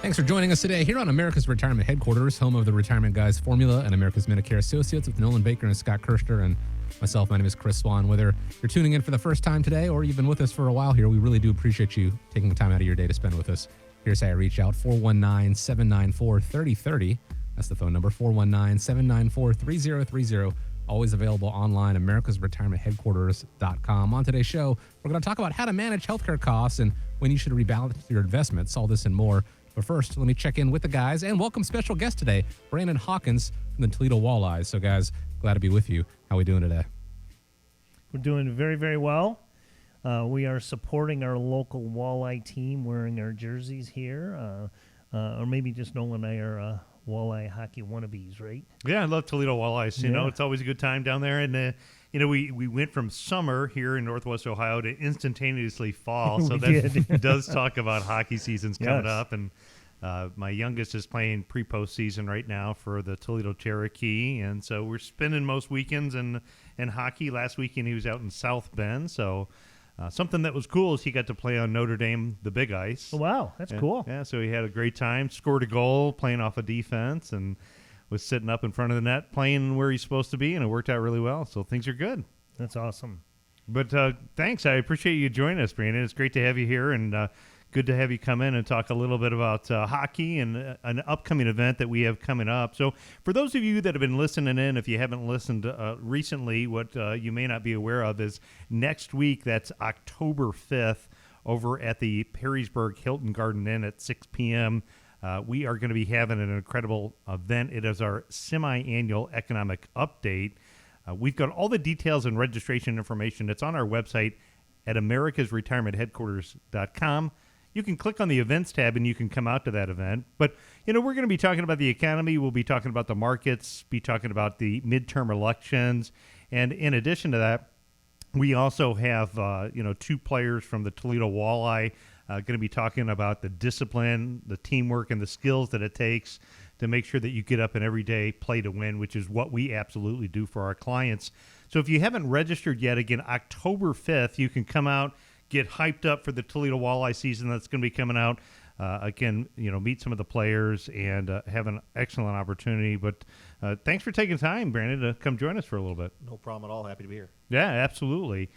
Thanks for joining us today here on America's Retirement Headquarters, home of the Retirement Guys Formula and America's Medicare Associates with Nolan Baker and Scott Kirschner and myself. My name is Chris Swan. Whether you're tuning in for the first time today or you've been with us for a while here, we really do appreciate you taking the time out of your day to spend with us. Here's how you reach out, 419-794-3030. That's the phone number, 419-794-3030. Always available online, americasretirementheadquarters.com. On today's show, we're going to talk about how to manage healthcare costs and when you should rebalance your investments, all this and more. But first, let me check in with the guys and welcome special guest today, Brandon Hawkins from the Toledo Walleyes. So, guys, glad to be with you. How are we doing today? We're doing very, very well. We are supporting our local walleye team, wearing our jerseys here, or maybe just Nolan and I are walleye hockey wannabes, right? Yeah, I love Toledo Walleyes. You know, it's always a good time down there. And, we went from summer here in Northwest Ohio to instantaneously fall. So that does talk about hockey season's coming up. And my youngest is playing pre-postseason right now for the Toledo Cherokee. And so we're spending most weekends in hockey. Last weekend he was out in South Bend. So something that was cool is he got to play on Notre Dame, the Big Ice. Oh, wow, that's cool. Yeah, so he had a great time, scored a goal playing off of defense, and was sitting up in front of the net playing where he's supposed to be, and it worked out really well. So things are good. That's awesome. But thanks. I appreciate you joining us, Brandon. It's great to have you here, and good to have you come in and talk a little bit about hockey and an upcoming event that we have coming up. So for those of you that have been listening in, if you haven't listened recently, what you may not be aware of is next week, that's October 5th, over at the Perrysburg Hilton Garden Inn at 6 p.m., we are going to be having an incredible event. It is our semi-annual economic update. We've got all the details and registration information. It's on our website at americasretirementheadquarters.com. You can click on the events tab and you can come out to that event. But, we're going to be talking about the economy. We'll be talking about the markets, be talking about the midterm elections. And in addition to that, we also have, two players from the Toledo Walleye going to be talking about the discipline, the teamwork, and the skills that it takes to make sure that you get up and every day play to win, which is what we absolutely do for our clients. So if you haven't registered yet, again, October 5th, you can come out, get hyped up for the Toledo Walleye season that's going to be coming out. Meet some of the players and have an excellent opportunity. But thanks for taking time, Brandon, to come join us for a little bit. No problem at all. Happy to be here. Yeah, absolutely.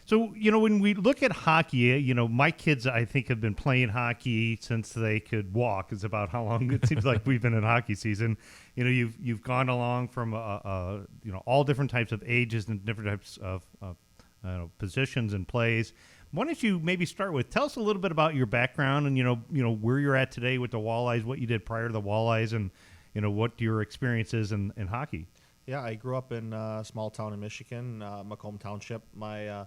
So, when we look at hockey, my kids, I think, have been playing hockey since they could walk. Is about how long it seems like we've been in hockey season. You've gone along from, all different types of ages and different types of positions and plays. Why don't you maybe start with, tell us a little bit about your background and, where you're at today with the Walleyes, what you did prior to the Walleyes, and, what your experience is in hockey. Yeah, I grew up in a small town in Michigan, Macomb Township. My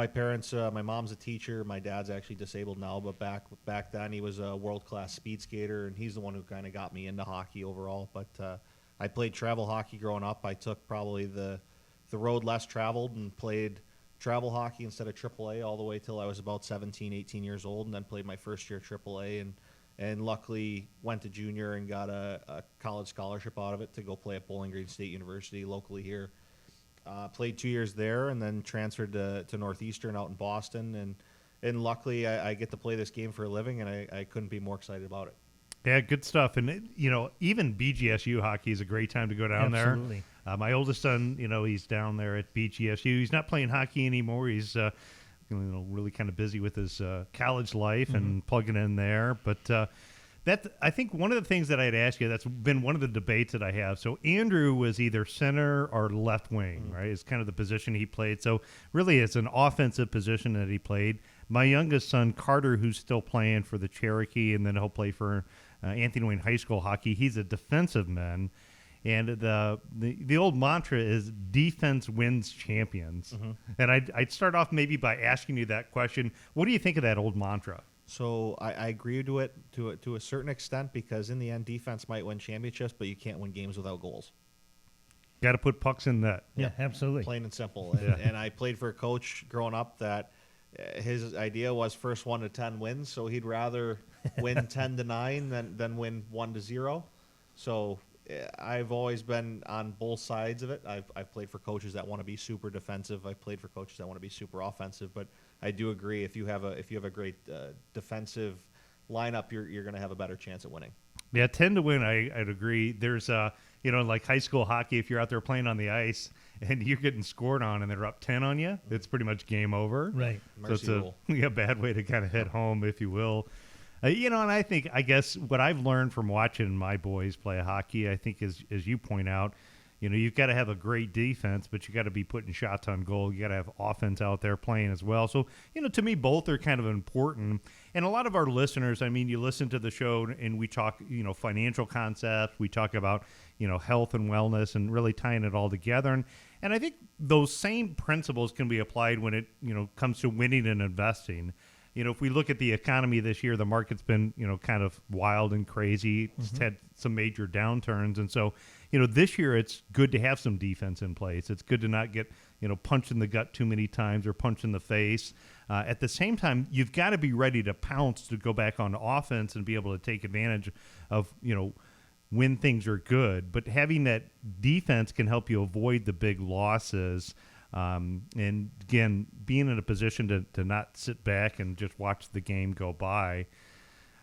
parents, my mom's a teacher. My dad's actually disabled now, but back then he was a world-class speed skater, and he's the one who kind of got me into hockey overall. But I played travel hockey growing up. I took probably the road less traveled and played travel hockey instead of AAA all the way till I was about 17, 18 years old, and then played my first year AAA, and luckily went to junior and got a college scholarship out of it to go play at Bowling Green State University locally here. Played 2 years there and then transferred to Northeastern out in Boston. And luckily, I get to play this game for a living, and I couldn't be more excited about it. Yeah, good stuff. And, even BGSU hockey is a great time to go down Absolutely. there. My oldest son, he's down there at BGSU. He's not playing hockey anymore. He's really kind of busy with his college life and plugging in there. But I think one of the things that I'd ask you, that's been one of the debates that I have. So Andrew was either center or left wing, right? It's kind of the position he played. So really it's an offensive position that he played. My youngest son, Carter, who's still playing for the Cherokee, and then he'll play for Anthony Wayne High School hockey. He's a defensive man. And the old mantra is defense wins champions. And I'd start off maybe by asking you that question. What do you think of that old mantra? So I agree to it to a certain extent, because in the end, defense might win championships, but you can't win games without goals. Got to put pucks in net. Yeah, absolutely. Plain and simple. And I played for a coach growing up that his idea was first 1 to 10 wins, so he'd rather win 10-9 than win 1-0. So I've always been on both sides of it. I've played for coaches that want to be super defensive. I've played for coaches that want to be super offensive. But I do agree, if you have a great defensive lineup, you're going to have a better chance at winning. Yeah, 10 to win, I'd agree. There's, like high school hockey, if you're out there playing on the ice and you're getting scored on and they're up 10 on you, it's pretty much game over. Right. So it's a bad way to kind of head home, if you will. And I guess what I've learned from watching my boys play hockey, I think, is, as you point out, you've got to have a great defense, but you got to be putting shots on goal. You got to have offense out there playing as well. So, to me, both are kind of important. And a lot of our listeners, you listen to the show and we talk, financial concepts. We talk about, health and wellness and really tying it all together. And I think those same principles can be applied when it, comes to winning and investing. If we look at the economy this year, the market's been, kind of wild and crazy. It's had some major downturns. And so, this year it's good to have some defense in place. It's good to not get, punched in the gut too many times or punched in the face. At the same time, you've got to be ready to pounce to go back on offense and be able to take advantage of, when things are good. But having that defense can help you avoid the big losses. And again, being in a position to not sit back and just watch the game go by.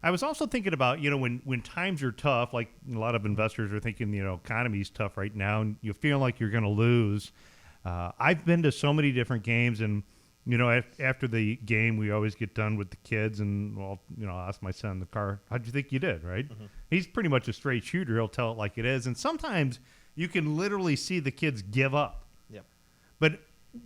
I was also thinking about, when times are tough, like a lot of investors are thinking, economy's tough right now and you feel like you're going to lose. I've been to so many different games and, after the game, we always get done with the kids and, I'll ask my son in the car, how'd you think you did, right? Mm-hmm. He's pretty much a straight shooter. He'll tell it like it is. And sometimes you can literally see the kids give up. Yep. But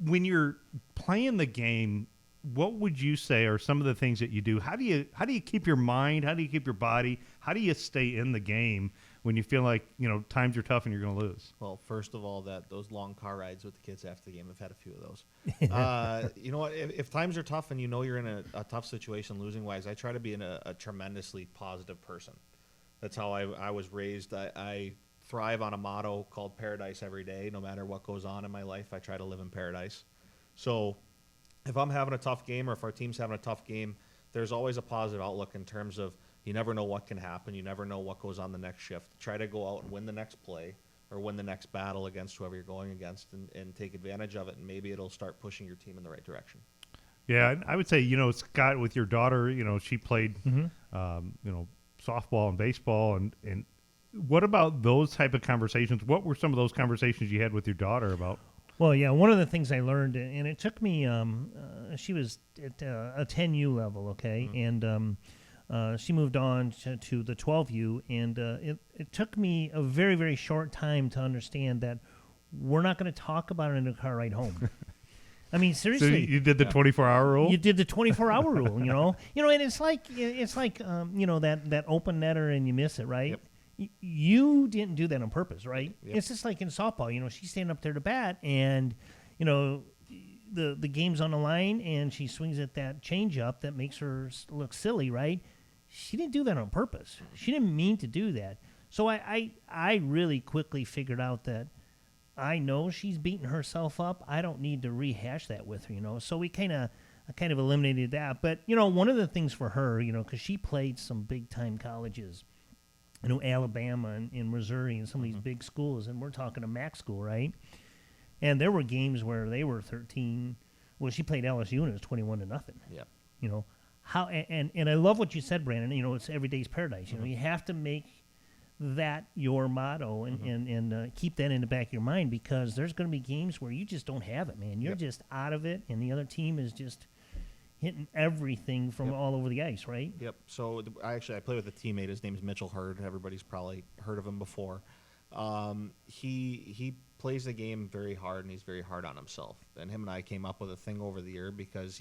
when you're playing the game, what would you say are some of the things that you do? How do you keep your mind? How do you keep your body? How do you stay in the game when you feel like, times are tough and you're going to lose? Well, first of all, those long car rides with the kids after the game, I've had a few of those. You know what? If times are tough and you're in a tough situation losing-wise, I try to be a tremendously positive person. That's how I was raised. I thrive on a motto called paradise every day. No matter what goes on in my life, I try to live in paradise. So if I'm having a tough game or if our team's having a tough game, there's always a positive outlook in terms of you never know what can happen. You never know what goes on the next shift. Try to go out and win the next play or win the next battle against whoever you're going against and take advantage of it, and maybe it'll start pushing your team in the right direction. Yeah, I would say, Scott, with your daughter, she played, softball and baseball. And what about those type of conversations? What were some of those conversations you had with your daughter about? Well, yeah, one of the things I learned, and it took me, she was at a 10U level, okay, and she moved on to the 12U, and it took me a very, very short time to understand that we're not going to talk about it in the car ride home. I mean, seriously. So you did the 24-hour rule? You did the 24-hour rule, and it's like that open netter and you miss it, right? Yep. You didn't do that on purpose, right? Yep. It's just like in softball, she's standing up there to bat and, the game's on the line and she swings at that changeup that makes her look silly, right? She didn't do that on purpose. She didn't mean to do that. So I really quickly figured out that I know she's beating herself up. I don't need to rehash that with her, So we kind of eliminated that. But, one of the things for her, because she played some big-time colleges, Alabama and Missouri and some of these big schools, and we're talking a MAC school, right? And there were games where they were 13. Well, she played LSU and it was 21-0. Yeah. How and I love what you said, Brandon. It's every day's paradise. You have to make that your motto and keep that in the back of your mind, because there's going to be games where you just don't have it, man. You're just out of it, and the other team is just hitting everything from all over the ice, right? Yep. So I play with a teammate. His name's Mitchell Hurd. Everybody's probably heard of him before. He plays the game very hard, and he's very hard on himself. And him and I came up with a thing over the year, because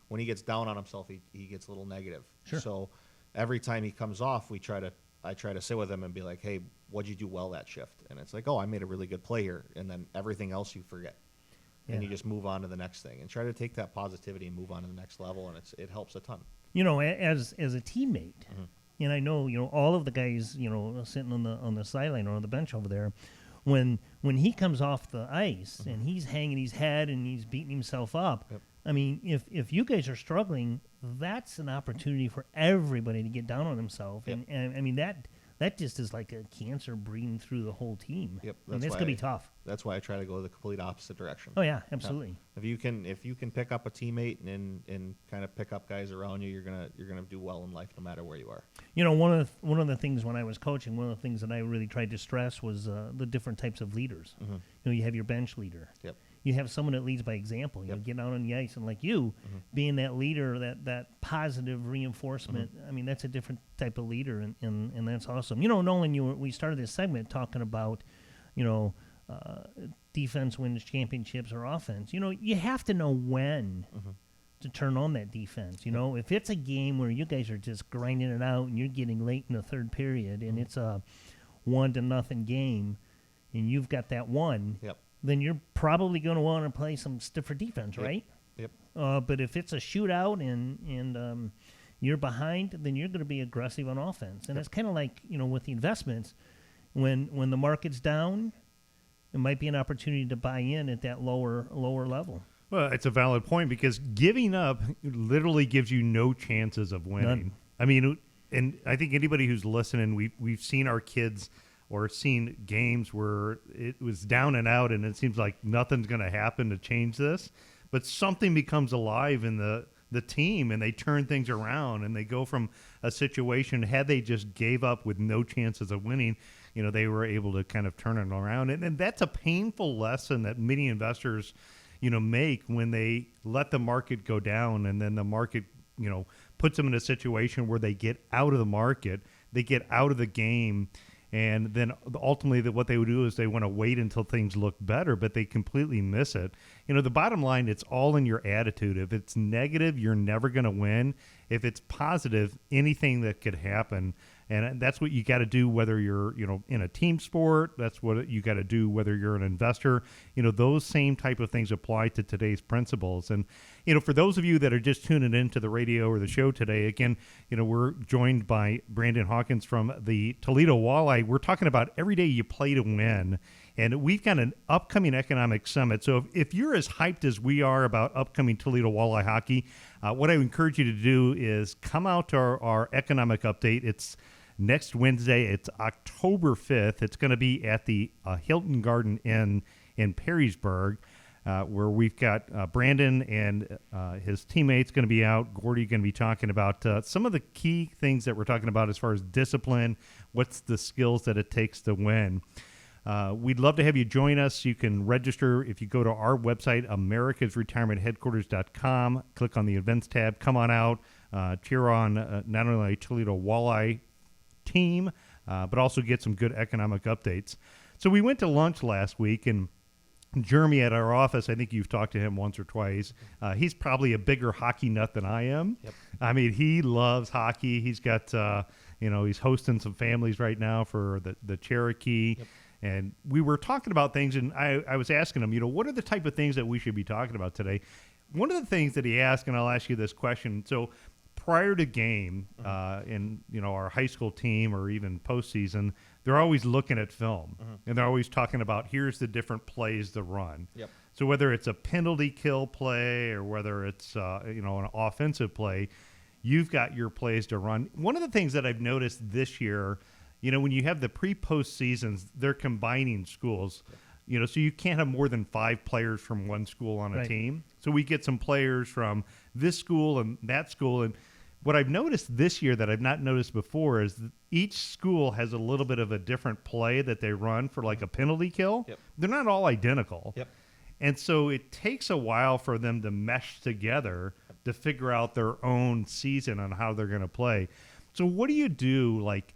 when he gets down on himself, he gets a little negative. Sure. So every time he comes off, I try to sit with him and be like, hey, what'd you do well that shift? And it's like, oh, I made a really good play here. And then everything else you forget. And you just move on to the next thing and try to take that positivity and move on to the next level, and it helps a ton. As a teammate, and I know all of the guys sitting on the sideline or on the bench over there, when he comes off the ice and he's hanging his head and he's beating himself up. Yep. I mean, if you guys are struggling, that's an opportunity for everybody to get down on themselves, Yep. and I mean that just is like a cancer breeding through the whole team. Yep, And that's going to be tough. That's why I try to go the complete opposite direction. Oh, yeah, absolutely. If you can pick up a teammate and kind of pick up guys around you, you're gonna do well in life no matter where you are. You know, one of the things when I was coaching, one of the things that I really tried to stress was the different types of leaders. Mm-hmm. You know, you have your bench leader. Yep. You have someone that leads by example. You know, get out on the ice, and like you, being that leader, that positive reinforcement. I mean, that's a different type of leader, and that's awesome. You know, Nolan, we started this segment talking about, you know, defense wins championships or offense. You know, you have to know when to turn on that defense. You know, if it's a game where you guys are just grinding it out and you're getting late in the third period and it's a 1-0 game, and you've got that one. Yep. Then you're probably going to want to play some stiffer defense, Yep. right? Yep. But if it's a shootout and you're behind, then you're going to be aggressive on offense. And it's kind of like, you know, with the investments, when the market's down, it might be an opportunity to buy in at that lower level. Well, it's a valid point because giving up literally gives you no chances of winning. None. I mean, and I think anybody who's listening, we've seen our kids or seen games where it was down and out and it seems like nothing's going to happen to change this, but something becomes alive in the team and they turn things around and they go from a situation, had they just gave up with no chances of winning, you know, they were able to kind of turn it around. And that's a painful lesson that many investors, you know, make when they let the market go down and then the market, you know, puts them in a situation where they get out of the market, they get out of the game. And then ultimately what they would do is they want to wait until things look better, but they completely miss it. You know, the bottom line, it's all in your attitude. If it's negative, you're never going to win. If it's positive, anything that could happen. And that's what you got to do, whether you're, you know, in a team sport. That's what you got to do, whether you're an investor. You know, those same type of things apply to today's principles. And, you know, for those of you that are just tuning into the radio or the show today, again, you know, we're joined by Brandon Hawkins from the Toledo Walleye. We're talking about every day you play to win. And we've got an upcoming economic summit. So if you're as hyped as we are about upcoming Toledo Walleye hockey, what I would encourage you to do is come out to our economic update. It's next Wednesday. It's October 5th. It's going to be at the Hilton Garden Inn in Perrysburg, where we've got Brandon and his teammates going to be out. Gordy going to be talking about some of the key things that we're talking about as far as discipline, what's the skills that it takes to win. We'd love to have you join us. You can register if you go to our website, americasretirementheadquarters.com. Click on the events tab. Come on out. Cheer on not only Toledo Walleye team, but also get some good economic updates. So we went to lunch last week, and Jeremy at our office, I think you've talked to him once or twice. He's probably a bigger hockey nut than I am. Yep. I mean, he loves hockey. He's got, you know, he's hosting some families right now for the Cherokee. Yep. And we were talking about things, and I was asking him, you know, what are the type of things that we should be talking about today? One of the things that he asked, and I'll ask you this question. So prior to game, in, you know, our high school team or even postseason, they're always looking at film, and they're always talking about here's the different plays to run. Yep. So whether it's a penalty kill play or whether it's, you know, an offensive play, you've got your plays to run. One of the things that I've noticed this year, you know, when you have the pre-post seasons, they're combining schools, you know, so you can't have more than 5 players from one school on a Right. team. So we get some players from this school and that school. And what I've noticed this year that I've not noticed before is that each school has a little bit of a different play that they run for like a penalty kill. Yep. They're not all identical. Yep. And so it takes a while for them to mesh together to figure out their own season on how they're going to play. So what do you do? Like,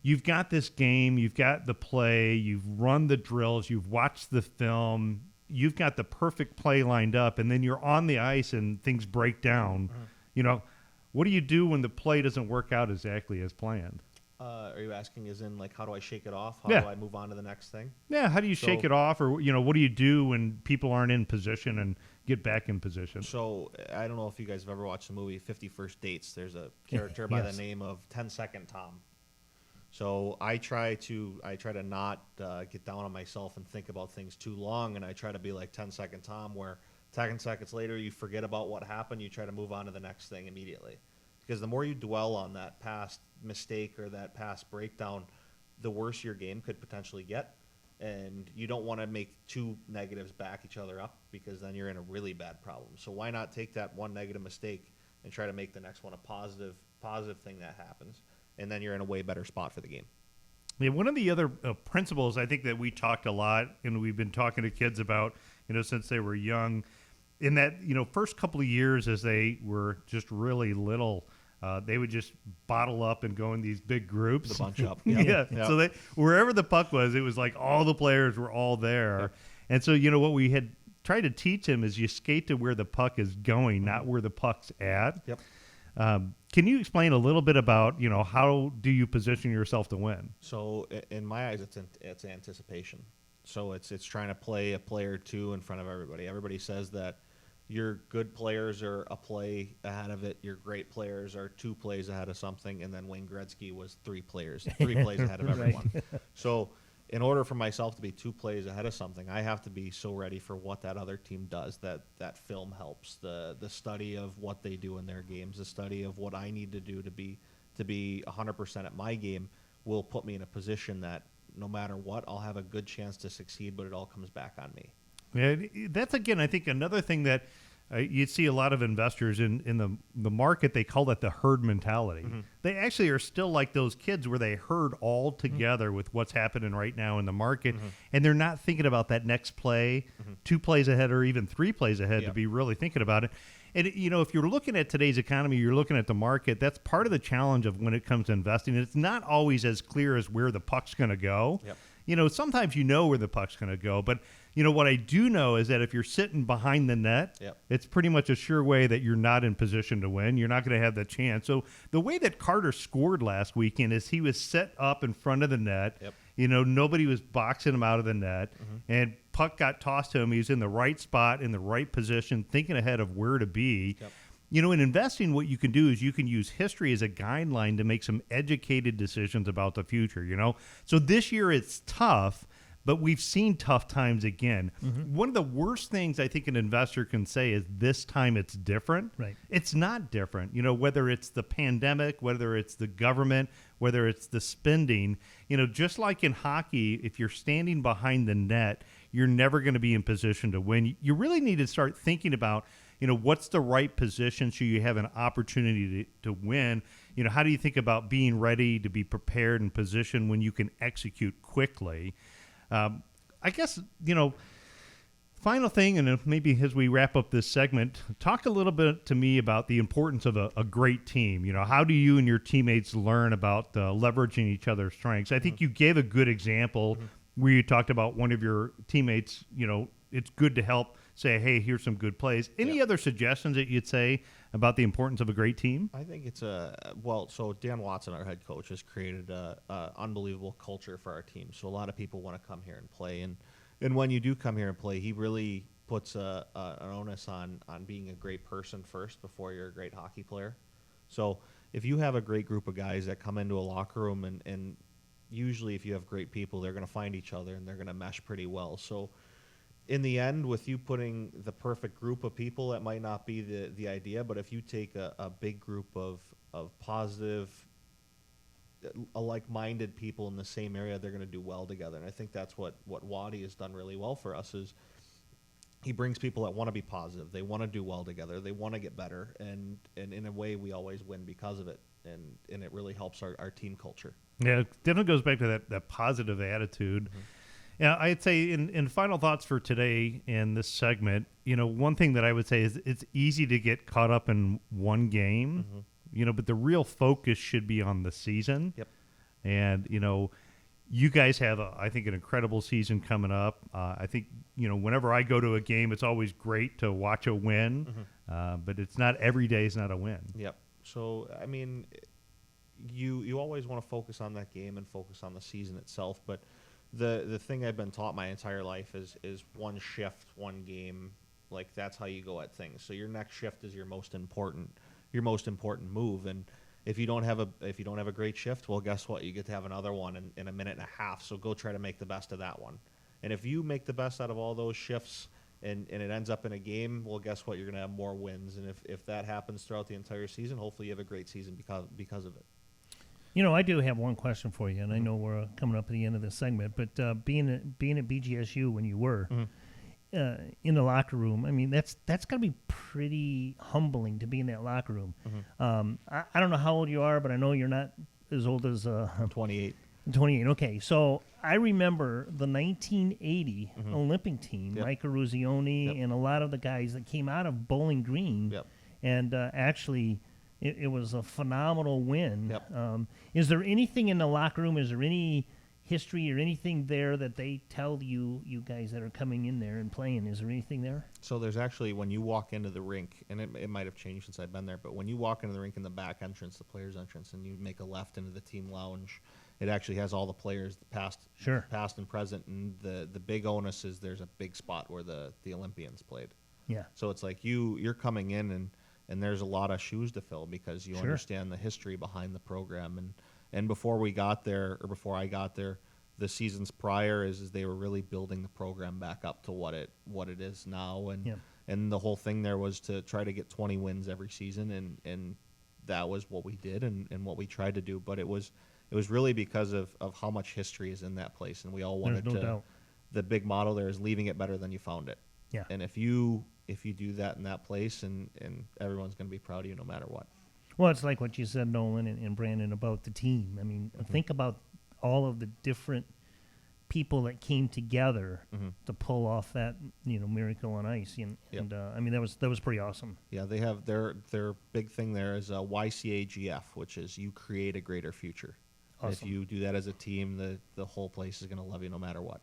you've got this game, you've got the play, you've run the drills, you've watched the film, you've got the perfect play lined up, and then you're on the ice and things break down. You know, what do you do when the play doesn't work out exactly as planned? Are you asking as in, like, how do I shake it off? How Yeah. do I move on to the next thing? Yeah, how do you shake So- it off? Or, you know, what do you do when people aren't in position and get back in position? So I don't know if you guys have ever watched the movie 50 First Dates. There's a character by Yes. the name of 10-Second Tom. So I try to not get down on myself and think about things too long, and I try to be like 10-Second Tom, where 10 seconds later you forget about what happened, you try to move on to the next thing immediately. Because the more you dwell on that past mistake or that pass breakdown, the worse your game could potentially get. And you don't want to make two negatives back each other up, because then you're in a really bad problem. So why not take that one negative mistake and try to make the next one a positive thing that happens, and then you're in a way better spot for the game. Yeah, one of the other principles I think that we talked a lot, and we've been talking to kids about, since they were young, in that, first couple of years as they were just really little, they would just bottle up and go in these big groups. The bunch up. Yeah. So wherever the puck was, it was like all the players were all there. Yep. And so, what we had tried to teach them is you skate to where the puck is going, not where the puck's at. Yep. Can you explain a little bit about, how do you position yourself to win? So in my eyes, it's anticipation. So it's trying to play a play or two in front of everybody. Everybody says that your good players are a play ahead of it. Your great players are 2 plays ahead of something. And then Wayne Gretzky was 3 plays ahead of everyone. So in order for myself to be 2 plays ahead of something, I have to be so ready for what that other team does. That film helps. The study of what they do in their games, the study of what I need to do to be 100% at my game will put me in a position that no matter what, I'll have a good chance to succeed, but it all comes back on me. Yeah, that's, again, I think another thing that you see a lot of investors in the market, they call that the herd mentality. Mm-hmm. They actually are still like those kids where they herd all together with what's happening right now in the market, and they're not thinking about that next play, 2 plays ahead or even 3 plays ahead to be really thinking about it. And, if you're looking at today's economy, you're looking at the market, that's part of the challenge of when it comes to investing. It's not always as clear as where the puck's going to go. Yep. Sometimes where the puck's going to go, but what I do know is that if you're sitting behind the net, it's pretty much a sure way that you're not in position to win. You're not going to have the chance. So the way that Carter scored last weekend is he was set up in front of the net. Yep. Nobody was boxing him out of the net, and puck got tossed to him. He was in the right spot, in the right position, thinking ahead of where to be. Yep. In investing, what you can do is you can use history as a guideline to make some educated decisions about the future, So this year it's tough, but we've seen tough times again. One of the worst things I think an investor can say is this time it's different. Right. It's not different. Whether it's the pandemic, whether it's the government, whether it's the spending, just like in hockey, if you're standing behind the net, you're never going to be in position to win. You really need to start thinking about, what's the right position so you have an opportunity to win? How do you think about being ready to be prepared and positioned when you can execute quickly? I guess, final thing, and maybe as we wrap up this segment, talk a little bit to me about the importance of a great team. How do you and your teammates learn about leveraging each other's strengths? I think you gave a good example where you talked about one of your teammates, it's good to help say, hey, here's some good plays. Any other suggestions that you'd say about the importance of a great team? I think it's so Dan Watson, our head coach, has created a unbelievable culture for our team. So a lot of people want to come here and play. And when you do come here and play, he really puts an onus on being a great person first before you're a great hockey player. So if you have a great group of guys that come into a locker room, and usually if you have great people, they're going to find each other and they're going to mesh pretty well. So in the end, with you putting the perfect group of people, that might not be the idea, but if you take a big group of positive, like-minded people in the same area, they're going to do well together. And I think that's what Walleyes has done really well for us is he brings people that want to be positive. They want to do well together. They want to get better. And in a way, we always win because of it. And it really helps our team culture. Yeah, it definitely goes back to that positive attitude. Yeah, I'd say in final thoughts for today in this segment, one thing that I would say is it's easy to get caught up in one game, but the real focus should be on the season. Yep. And, you guys have, I think, an incredible season coming up. I think, whenever I go to a game, it's always great to watch a win, but it's not every day is not a win. Yep. So, I mean, you always want to focus on that game and focus on the season itself, but the thing I've been taught my entire life is one shift, one game. Like, that's how you go at things. So your next shift is your most important move. And if you don't have a great shift, well, guess what? You get to have another one in a minute and a half. So go try to make the best of that one. And if you make the best out of all those shifts and it ends up in a game, well, guess what? You're going to have more wins. And if that happens throughout the entire season, hopefully you have a great season because of it. I do have one question for you, and I know we're coming up at the end of this segment, but being at BGSU when you were in the locker room, I mean, that's got to be pretty humbling to be in that locker room. I don't know how old you are, but I know you're not as old as... I'm 28. 28, okay. So I remember the 1980 Olympic team, Yep. Mike Eruzione, and a lot of the guys that came out of Bowling Green, Yep. and actually... It was a phenomenal win. Yep. Is there anything in the locker room? Is there any history or anything there that they tell you guys that are coming in there and playing? Is there anything there? So there's actually, when you walk into the rink, and it might have changed since I've been there, but when you walk into the rink in the back entrance, the players' entrance, and you make a left into the team lounge, it actually has all the players, past and present, and the big onus is there's a big spot where the Olympians played. Yeah. So it's like you're coming in and there's a lot of shoes to fill because you understand the history behind the program. And before we got there, or before I got there, the seasons prior is they were really building the program back up to what it is now. And the whole thing there was to try to get 20 wins every season, and that was what we did and what we tried to do. But it was really because of how much history is in that place, and we all wanted There's no doubt. The big motto there is leaving it better than you found it. Yeah. And if you do that in that place, and everyone's going to be proud of you no matter what. Well, it's like what you said, Nolan and Brandon, about the team. I mean, think about all of the different people that came together to pull off that miracle on ice, and I mean that was pretty awesome. Yeah, they have their big thing there is YCAGF, which is you create a greater future. Awesome. If you do that as a team, the whole place is going to love you no matter what.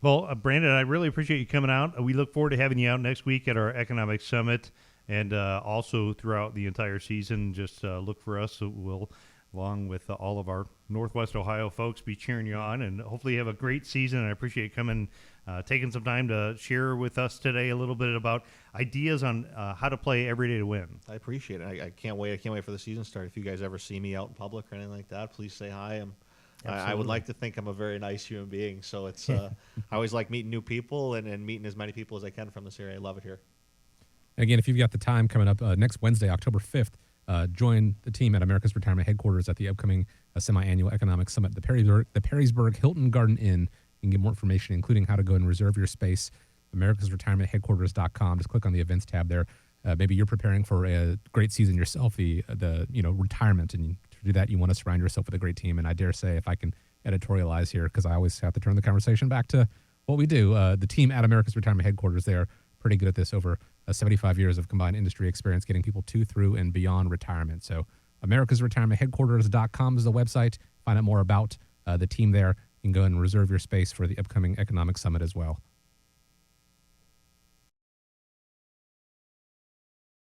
Well, Brandon, I really appreciate you coming out. We look forward to having you out next week at our Economic Summit, and also throughout the entire season. Just look for us. So we'll, along with all of our Northwest Ohio folks, be cheering you on, and hopefully you have a great season. And I appreciate you coming, taking some time to share with us today a little bit about ideas on how to play every day to win. I appreciate it. I can't wait. I can't wait for the season to start. If you guys ever see me out in public or anything like that, please say hi. I would like to think I'm a very nice human being, so it's I always like meeting new people and meeting as many people as I can from this area. I love it here. Again, if you've got the time coming up next Wednesday, October 5th, join the team at America's Retirement Headquarters at the upcoming semi-annual Economic Summit at the Perrysburg Hilton Garden Inn. You can get more information, including how to go and reserve your space, americasretirementheadquarters.com. Just click on the events tab there. Maybe you're preparing for a great season yourself, the retirement, and to do that, you want to surround yourself with a great team. And I dare say, if I can editorialize here, because I always have to turn the conversation back to what we do, the team at America's Retirement Headquarters, they're pretty good at this, over 75 years of combined industry experience getting people to, through, and beyond retirement. So americasretirementheadquarters.com is the website. Find out more about the team there. You can go and reserve your space for the upcoming Economic Summit as well.